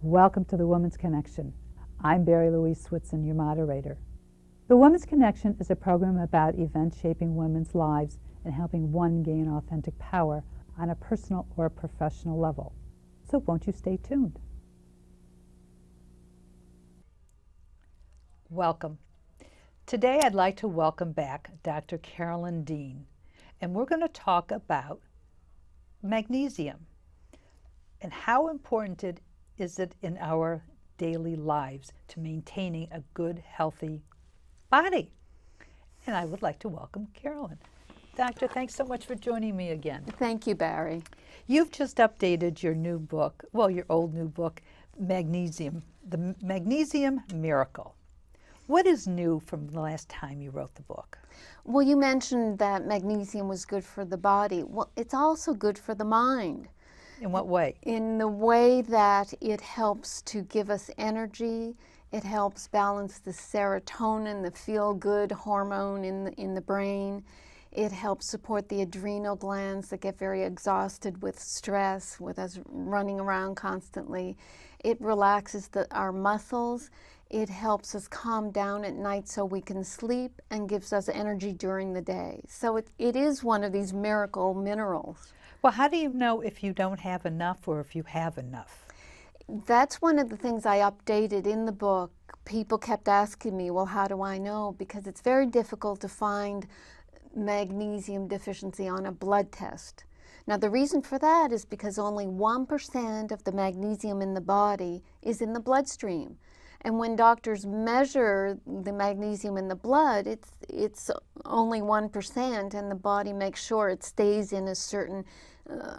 Welcome to the Woman's Connection. I'm Barrie-Louise Switzen, your moderator. The Woman's Connection is a program about events shaping women's lives and helping one gain authentic power on a personal or professional level. So won't you stay tuned? Welcome. Today I'd like to welcome back Dr. Carolyn Dean, and we're going to talk about magnesium and how important it is in our daily lives to maintaining a good, healthy body. And I would like to welcome Carolyn. Doctor, thanks so much for joining me again. Thank you, Barrie. You've just updated your new book, well, your old new book, Magnesium, the Magnesium Miracle. What is new from the last time you wrote the book? Well, you mentioned that magnesium was good for the body. Well, it's also good for the mind. In what way? In the way that it helps to give us energy. It helps balance the serotonin, the feel-good hormone in the brain. It helps support the adrenal glands that get very exhausted with stress, with us running around constantly. It relaxes our muscles. It helps us calm down at night so we can sleep and gives us energy during the day. So it is one of these miracle minerals. Well, how do you know if you don't have enough or if you have enough? That's one of the things I updated in the book. People kept asking me, well, how do I know? Because it's very difficult to find magnesium deficiency on a blood test. Now, the reason for that is because only 1% of the magnesium in the body is in the bloodstream. And when doctors measure the magnesium in the blood, it's only 1%, and the body makes sure it stays in a certain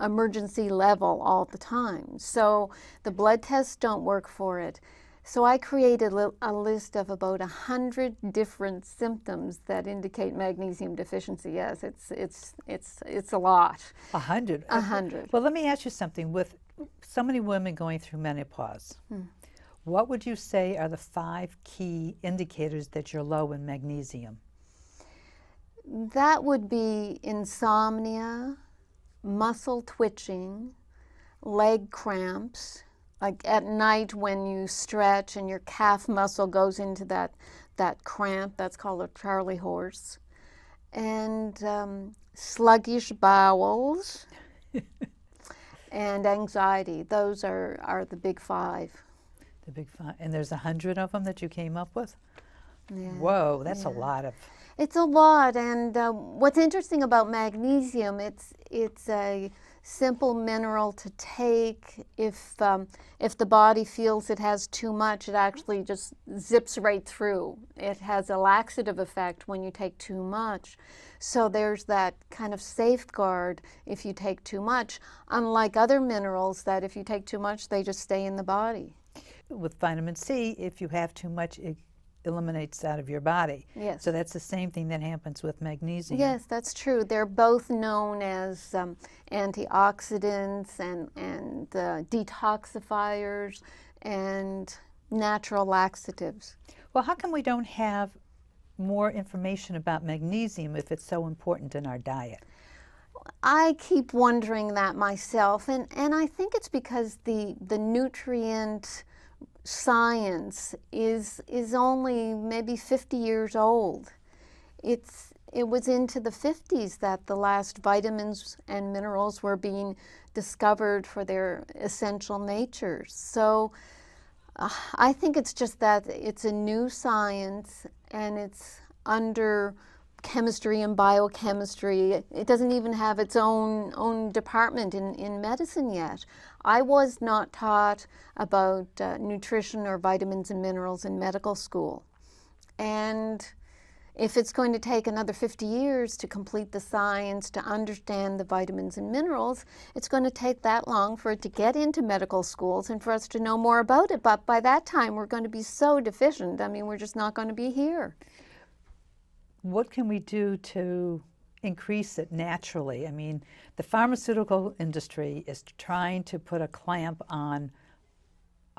emergency level all the time. So the blood tests don't work for it. So I created a list of about 100 different symptoms that indicate magnesium deficiency. Yes, it's a lot. 100? 100. Well, let me ask you something. With so many women going through menopause, what would you say are the 5 key indicators that you're low in magnesium? That would be insomnia, muscle twitching, leg cramps, like at night when you stretch and your calf muscle goes into that cramp, that's called a Charlie horse, and sluggish bowels and anxiety. Those are the big 5. The big 5. And there's 100 of them that you came up with? Yeah. Whoa, that's a lot of... It's a lot, and what's interesting about magnesium, it's a simple mineral to take. If the body feels it has too much, it actually just zips right through. It has a laxative effect when you take too much. So there's that kind of safeguard if you take too much, unlike other minerals that if you take too much, they just stay in the body. With vitamin C, if you have too much, it eliminates out of your body. Yes. So that's the same thing that happens with magnesium. Yes, that's true. They're both known as antioxidants and detoxifiers and natural laxatives. Well, how come we don't have more information about magnesium if it's so important in our diet? I keep wondering that myself, and I think it's because the nutrient science is only maybe 50 years old. It was into the 50s that the last vitamins and minerals were being discovered for their essential natures. So I think it's just that it's a new science and it's under chemistry and biochemistry. It doesn't even have its own department in medicine yet. I was not taught about nutrition or vitamins and minerals in medical school. And if it's going to take another 50 years to complete the science, to understand the vitamins and minerals, it's going to take that long for it to get into medical schools and for us to know more about it. But by that time, we're going to be so deficient. I mean, we're just not going to be here. What can we do to increase it naturally? I mean, the pharmaceutical industry is trying to put a clamp on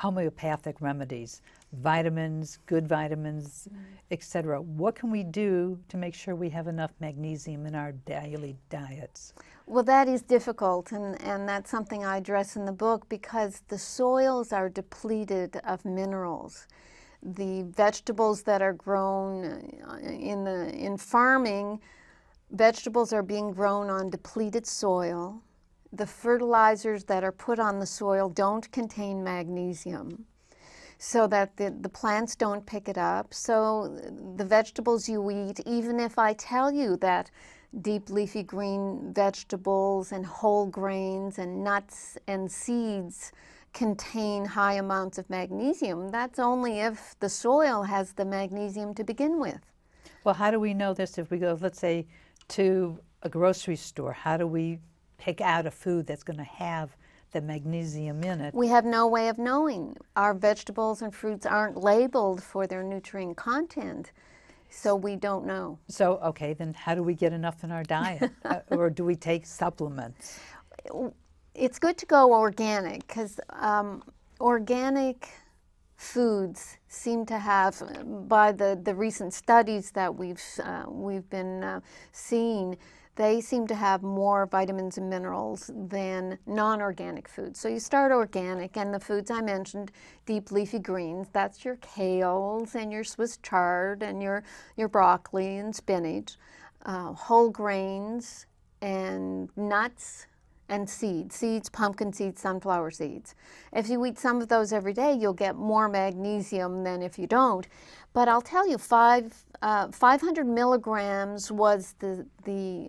homeopathic remedies, vitamins, good vitamins, etc. What can we do to make sure we have enough magnesium in our daily diets? Well, that is difficult, and that's something I address in the book, because the soils are depleted of minerals. The vegetables that are grown in farming, vegetables are being grown on depleted soil. The fertilizers that are put on the soil don't contain magnesium, so that the plants don't pick it up. So the vegetables you eat, even if I tell you that deep leafy green vegetables and whole grains and nuts and seeds contain high amounts of magnesium, that's only if the soil has the magnesium to begin with. Well, how do we know this if we go, let's say, to a grocery store? How do we pick out a food that's going to have the magnesium in it? We have no way of knowing. Our vegetables and fruits aren't labeled for their nutrient content, so we don't know. So, okay, then how do we get enough in our diet? Or do we take supplements? It's good to go organic, because organic foods seem to have, by the recent studies that we've been seeing, they seem to have more vitamins and minerals than non-organic foods. So you start organic, and the foods I mentioned, deep leafy greens, that's your kales and your Swiss chard and your broccoli and spinach, whole grains and nuts and seeds, pumpkin seeds, sunflower seeds. If you eat some of those every day, you'll get more magnesium than if you don't. But I'll tell you, 500 milligrams was the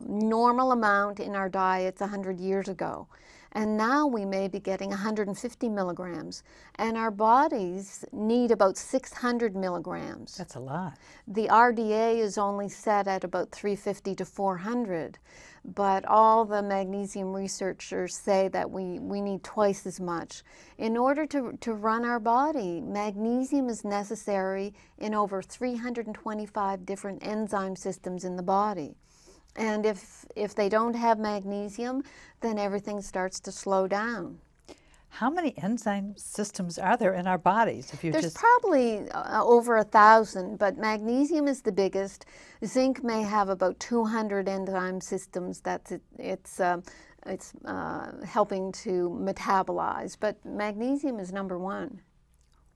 normal amount in our diets 100 years ago. And now we may be getting 150 milligrams. And our bodies need about 600 milligrams. That's a lot. The RDA is only set at about 350 to 400. But all the magnesium researchers say that we need twice as much. In order to run our body, magnesium is necessary in over 325 different enzyme systems in the body. And if they don't have magnesium, then everything starts to slow down. How many enzyme systems are there in our bodies? There's probably over 1,000, but magnesium is the biggest. Zinc may have about 200 enzyme systems that it's helping to metabolize, but magnesium is number one.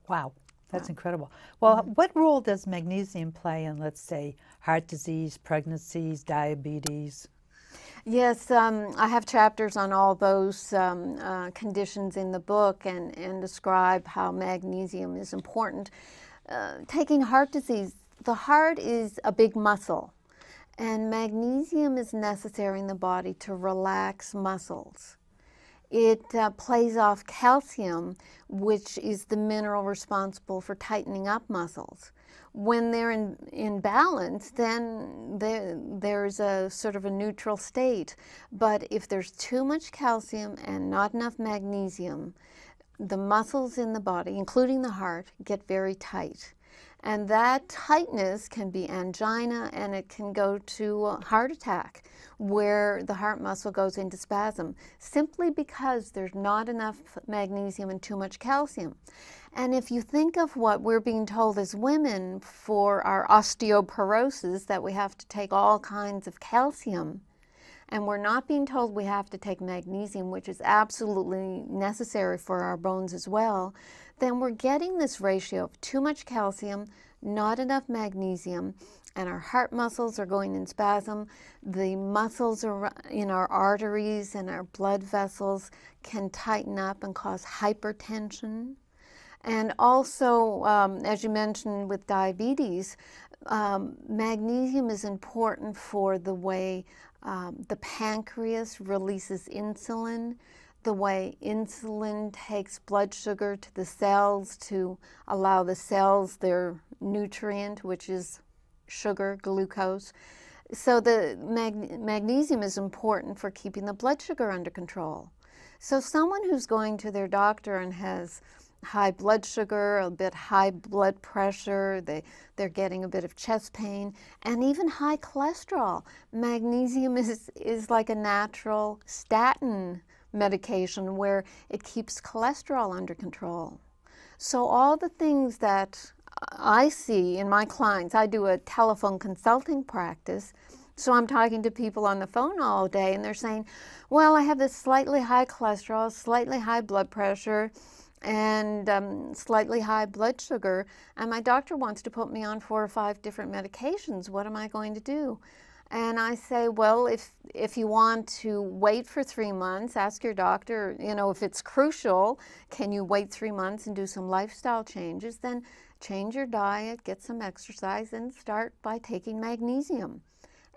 Wow, that's incredible. Well, what role does magnesium play in, let's say, heart disease, pregnancies, diabetes? Yes, I have chapters on all those conditions in the book, and describe how magnesium is important. Taking heart disease, the heart is a big muscle, and magnesium is necessary in the body to relax muscles. It plays off calcium, which is the mineral responsible for tightening up muscles. When they're in balance, then there's a sort of a neutral state. But if there's too much calcium and not enough magnesium, the muscles in the body, including the heart, get very tight. And that tightness can be angina, and it can go to a heart attack, where the heart muscle goes into spasm, simply because there's not enough magnesium and too much calcium. And if you think of what we're being told as women for our osteoporosis, that we have to take all kinds of calcium, and we're not being told we have to take magnesium, which is absolutely necessary for our bones as well, then we're getting this ratio of too much calcium, not enough magnesium, and our heart muscles are going in spasm. The muscles in our arteries and our blood vessels can tighten up and cause hypertension. And also, as you mentioned with diabetes, magnesium is important for the way the pancreas releases insulin, the way insulin takes blood sugar to the cells to allow the cells their nutrient, which is sugar, glucose. So the magnesium is important for keeping the blood sugar under control. So someone who's going to their doctor and has high blood sugar, a bit high blood pressure, they're getting a bit of chest pain, and even high cholesterol. Magnesium is like a natural statin medication where it keeps cholesterol under control. So all the things that I see in my clients, I do a telephone consulting practice, so I'm talking to people on the phone all day and they're saying, well, I have this slightly high cholesterol, slightly high blood pressure, and slightly high blood sugar, and my doctor wants to put me on 4 or 5 different medications. What am I going to do? And I say, well, if you want to wait for 3 months, ask your doctor, if it's crucial, can you wait 3 months and do some lifestyle changes? Then change your diet, get some exercise, and start by taking magnesium.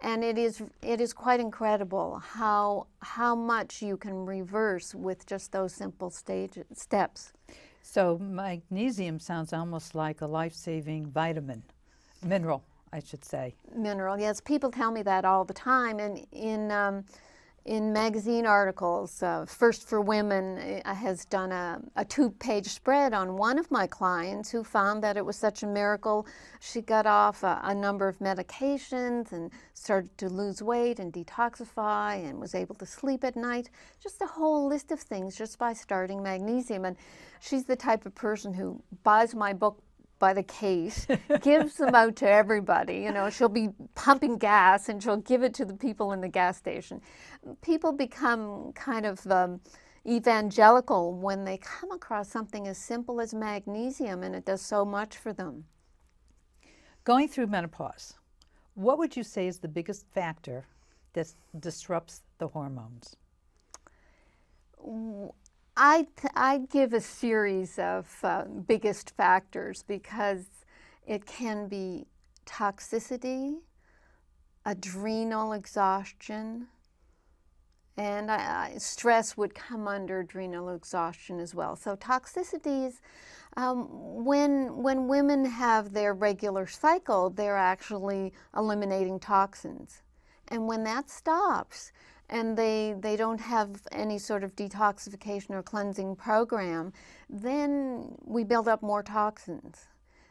And it is quite incredible how much you can reverse with just those simple steps. So magnesium sounds almost like a life-saving mineral, I should say. Mineral, yes. People tell me that all the time. And in magazine articles, First for Women has done a 2-page spread on one of my clients who found that it was such a miracle. She got off a number of medications and started to lose weight and detoxify and was able to sleep at night. Just a whole list of things just by starting magnesium. And she's the type of person who buys my book by the case, gives them out to everybody. She'll be pumping gas and she'll give it to the people in the gas station. People become kind of evangelical when they come across something as simple as magnesium, and it does so much for them. Going through menopause, what would you say is the biggest factor that disrupts the hormones? I'd give a series of biggest factors because it can be toxicity, adrenal exhaustion, and stress would come under adrenal exhaustion as well. So toxicity is when women have their regular cycle, they're actually eliminating toxins. And when that stops, and they don't have any sort of detoxification or cleansing program, then we build up more toxins.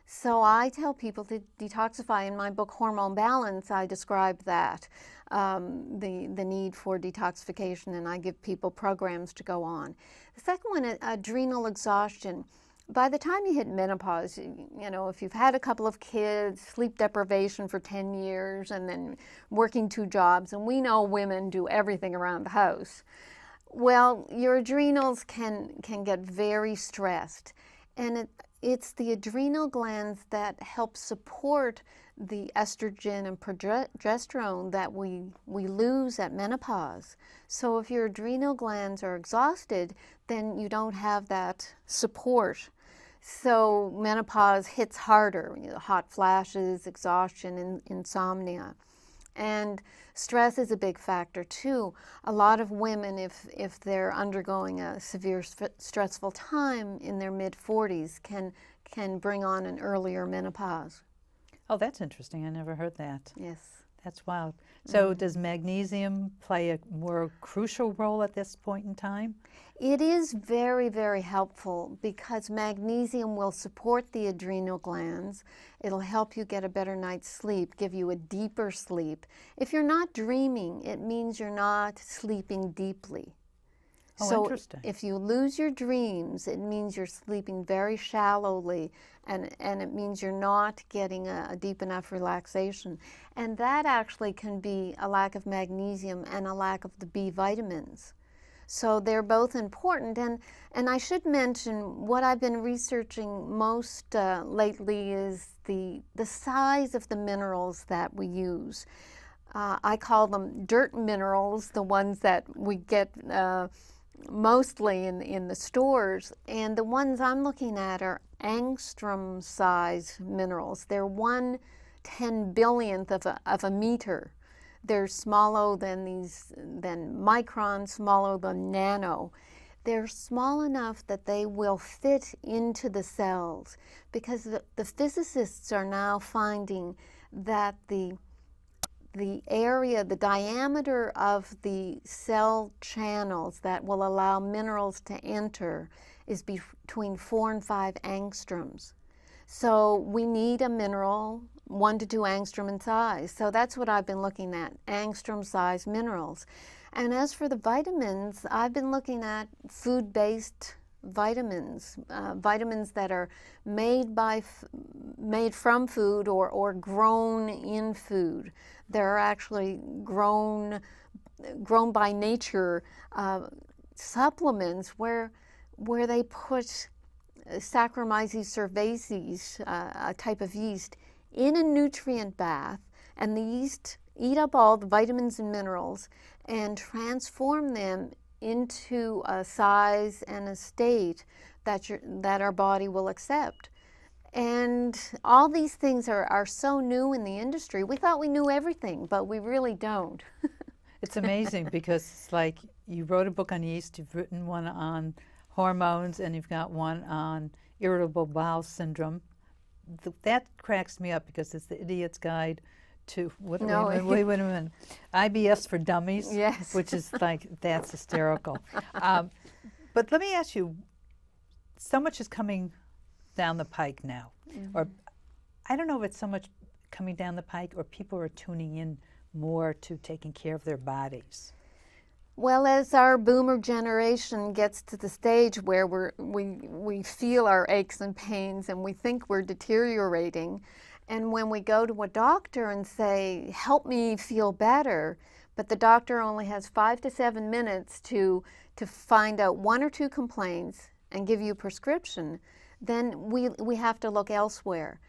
So I tell people to detoxify. In my book, Hormone Balance, I describe that, the need for detoxification, and I give people programs to go on. The second one, adrenal exhaustion. By the time you hit menopause, if you've had a couple of kids, sleep deprivation for 10 years, and then working 2 jobs, and we know women do everything around the house, well, your adrenals can get very stressed. And it's the adrenal glands that help support the estrogen and progesterone that we lose at menopause. So if your adrenal glands are exhausted, then you don't have that support. So menopause hits harder, hot flashes, exhaustion, and insomnia. And stress is a big factor too. A lot of women, if they're undergoing a severe stressful time in their mid-40s, can bring on an earlier menopause. Oh, that's interesting. I never heard that. Yes. That's wild. So does magnesium play a more crucial role at this point in time? It is very, very helpful because magnesium will support the adrenal glands. It'll help you get a better night's sleep, give you a deeper sleep. If you're not dreaming, it means you're not sleeping deeply. Oh, so interesting. If you lose your dreams, it means you're sleeping very shallowly, and it means you're not getting a deep enough relaxation. And that actually can be a lack of magnesium and a lack of the B vitamins. So they're both important. And I should mention what I've been researching most lately is the size of the minerals that we use. I call them dirt minerals, the ones that we get mostly in the stores, and the ones I'm looking at are angstrom size minerals. They're 1/10 billionth of a meter. They're smaller than microns, smaller than nano. They're small enough that they will fit into the cells, because the physicists are now finding that the area, the diameter of the cell channels that will allow minerals to enter is between 4 and 5 angstroms. So we need a mineral 1 to 2 angstrom in size. So that's what I've been looking at, angstrom size minerals. And as for the vitamins, I've been looking at food-based vitamins, vitamins that are made from food or grown in food. They're actually grown by nature supplements where they put Saccharomyces cerevisiae, a type of yeast, in a nutrient bath, and the yeast eat up all the vitamins and minerals and transform them into a size and a state that our body will accept. And all these things are so new in the industry. We thought we knew everything, but we really don't. It's amazing because it's like you wrote a book on yeast, you've written one on hormones, and you've got one on irritable bowel syndrome. That cracks me up because it's the idiot's guide to wait a minute, IBS for dummies. Yes. Which is like, that's hysterical. But let me ask you, so much is coming down the pike now, or I don't know if it's so much coming down the pike or people are tuning in more to taking care of their bodies. Well, as our boomer generation gets to the stage where we feel our aches and pains and we think we're deteriorating, and when we go to a doctor and say, help me feel better, but the doctor only has 5 to 7 minutes to find out 1 or 2 complaints and give you a prescription, then we have to look elsewhere.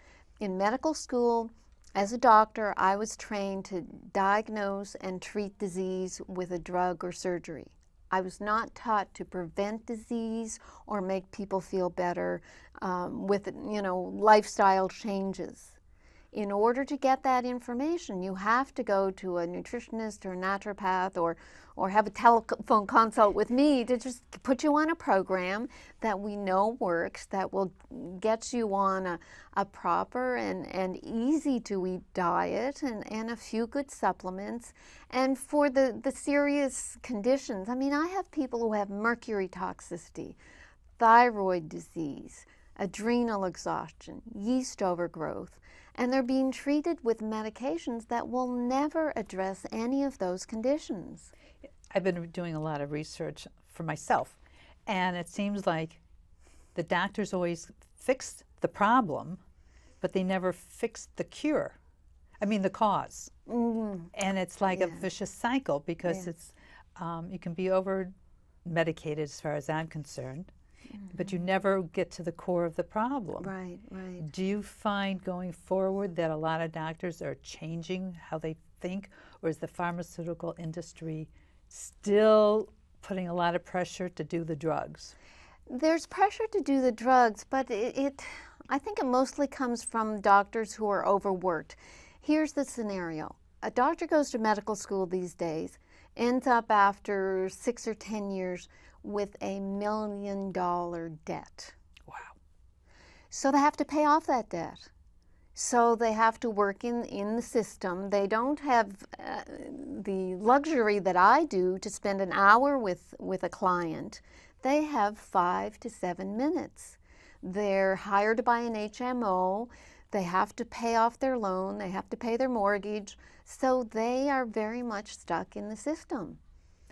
In medical school, as a doctor, I was trained to diagnose and treat disease with a drug or surgery. I was not taught to prevent disease or make people feel better with, lifestyle changes. In order to get that information, you have to go to a nutritionist or a naturopath or have a telephone consult with me to just put you on a program that we know works, that will get you on a proper and easy to eat diet and a few good supplements. And for the serious conditions, I mean, I have people who have mercury toxicity, thyroid disease, adrenal exhaustion, yeast overgrowth, and they're being treated with medications that will never address any of those conditions. I've been doing a lot of research for myself, and it seems like the doctors always fix the problem, but they never fix the cure. I mean, the cause. And it's like a vicious cycle because it's you can be over-medicated as far as I'm concerned, but you never get to the core of the problem. Right, right. Do you find going forward that a lot of doctors are changing how they think, or is the pharmaceutical industry still putting a lot of pressure to do the drugs? There's pressure to do the drugs, but I think it mostly comes from doctors who are overworked. Here's the scenario. A doctor goes to medical school these days, ends up after 6 or 10 years with $1 million debt. Wow. So they have to pay off that debt. So they have to work in the system. They don't have the luxury that I do to spend an hour with a client. They have 5 to 7 minutes. They're hired by an HMO. They have to pay off their loan. They have to pay their mortgage. So they are very much stuck in the system.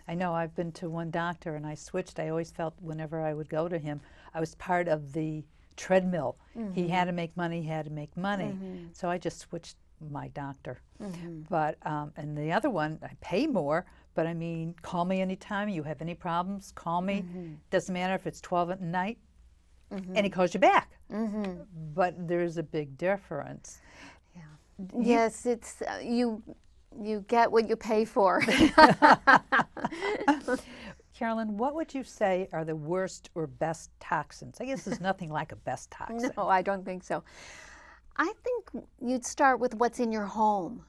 I know I've been to one doctor and I switched. I always felt whenever I would go to him, I was part of the treadmill. He had to make money, So I just switched my doctor. But, and the other one, I pay more, but I mean, call me anytime. You have any problems, call me. Doesn't matter if it's 12 at night, and he calls you back. But there's a big difference. Yes, it's you get what you pay for. Carolyn, what would you say are the worst or best toxins? I guess there's nothing like a best toxin. No, I don't think so. I think you'd start with what's in your home.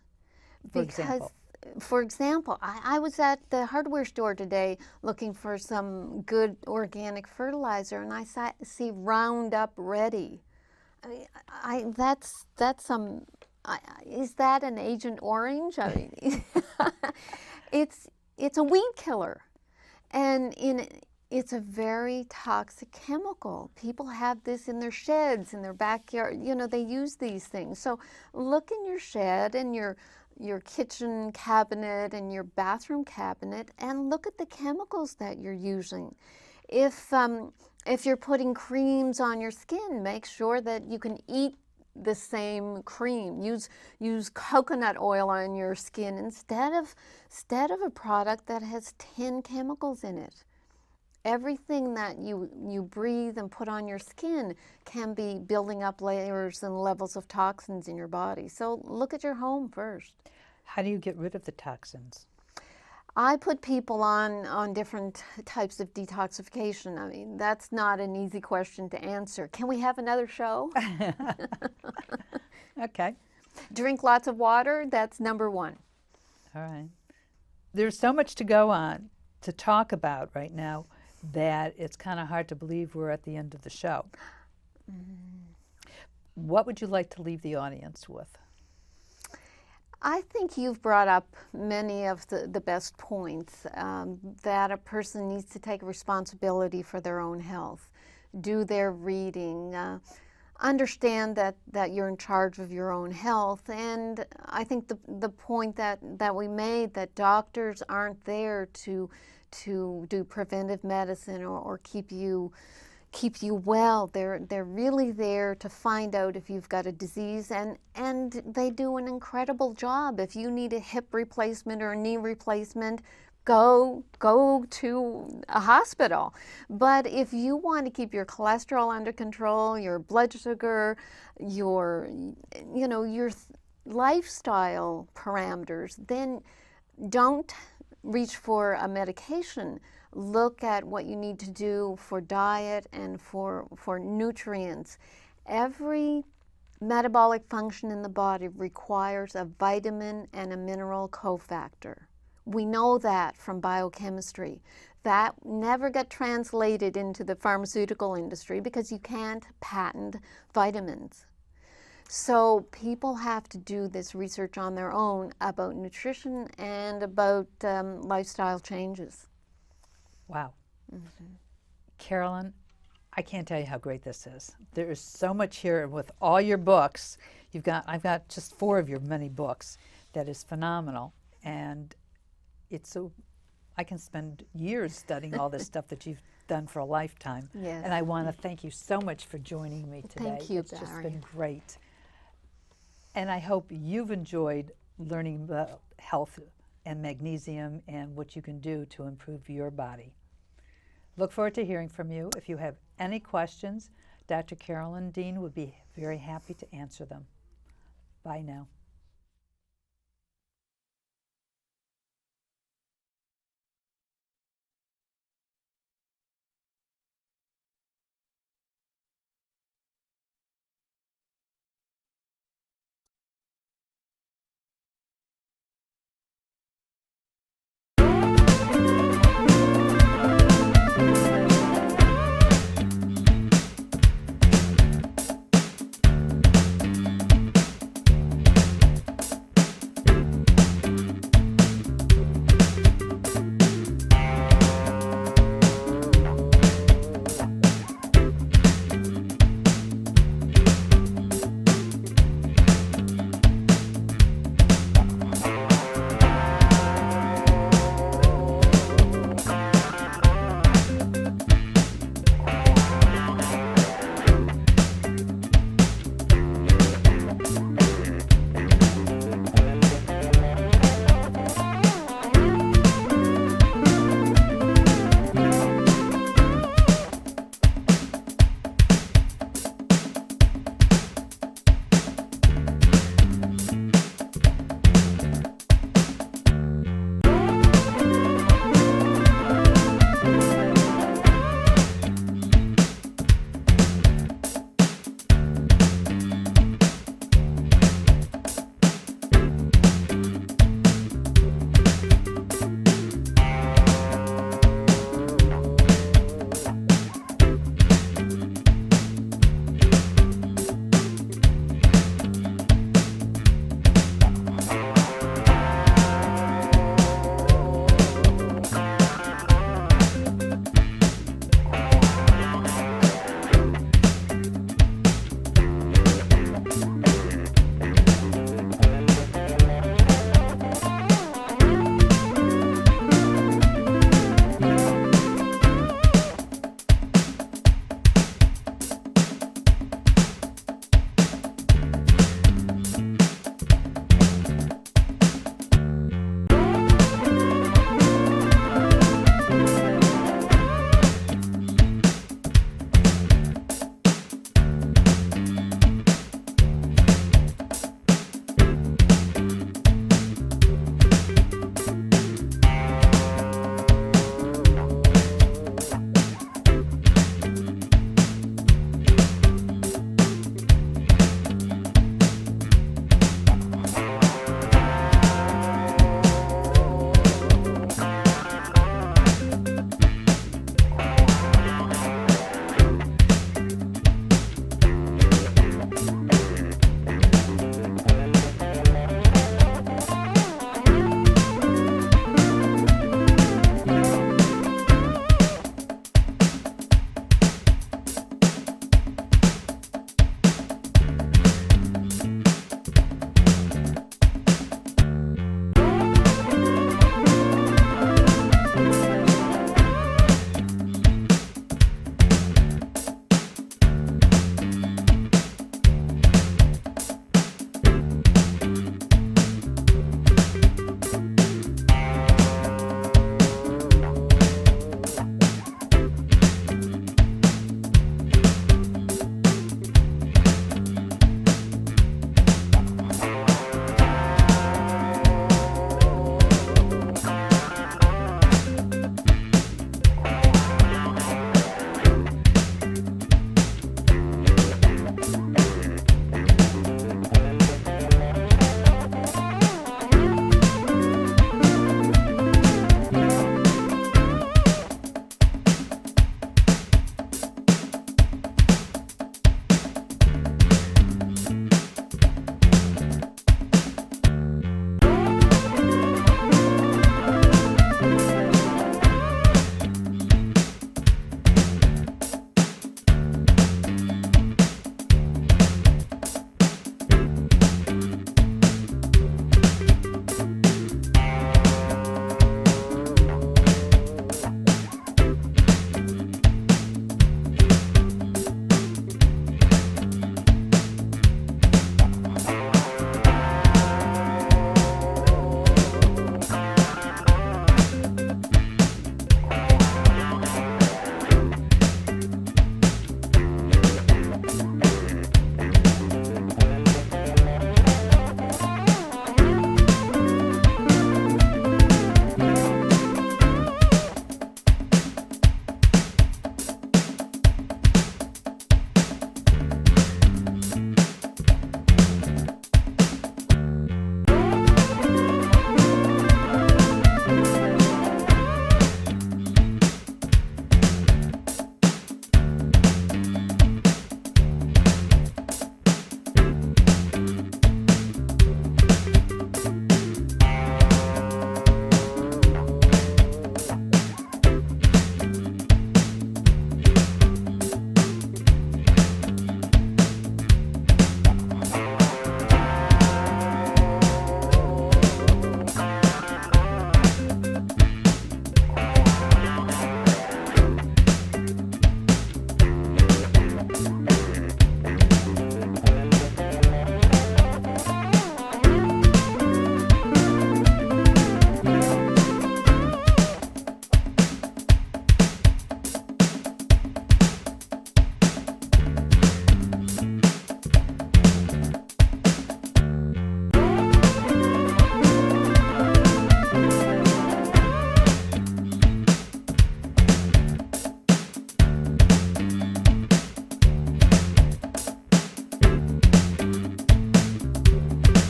For example, I was at the hardware store today looking for some good organic fertilizer, and I see Roundup Ready. That's some. Is that an Agent Orange? I mean, it's a weed killer, and It's a very toxic chemical. People have this in their sheds, in their backyard. You know, they use these things. So look in your shed and your kitchen cabinet and your bathroom cabinet and look at the chemicals that you're using. If you're putting creams on your skin, make sure that you can eat the same cream. Use coconut oil on your skin instead of a product that has 10 chemicals in it. Everything that you breathe and put on your skin can be building up layers and levels of toxins in your body. So look at your home first. How do you get rid of the toxins? I put people on different types of detoxification. I mean, that's not an easy question to answer. Can we have another show? Okay. Drink lots of water, that's number one. All right. There's so much to go on, to talk about right now, that it's kind of hard to believe we're at the end of the show. What would you like to leave the audience with? I think you've brought up many of the best points, that a person needs to take responsibility for their own health, do their reading, understand that you're in charge of your own health. And I think the point that we made, that doctors aren't there to do preventive medicine or keep you well. They're really there to find out if you've got a disease, and they do an incredible job. If you need a hip replacement or a knee replacement, go to a hospital. But if you want to keep your cholesterol under control, your blood sugar, your lifestyle parameters, then don't reach for a medication. Look at what you need to do for diet and for nutrients. Every metabolic function in the body requires a vitamin and a mineral cofactor. We know that from biochemistry. That never got translated into the pharmaceutical industry because you can't patent vitamins. So people have to do this research on their own about nutrition and about lifestyle changes. Wow. Carolyn, I can't tell you how great this is. There is so much here with all your books. I've got just 4 of your many books. That is phenomenal. And I can spend years studying all this stuff that you've done for a lifetime. Yes. And I want to thank you so much for joining me today. Thank you, It's just Barrie. been great. And I hope you've enjoyed learning about health and magnesium and what you can do to improve your body. Look forward to hearing from you. If you have any questions, Dr. Carolyn Dean would be very happy to answer them. Bye now.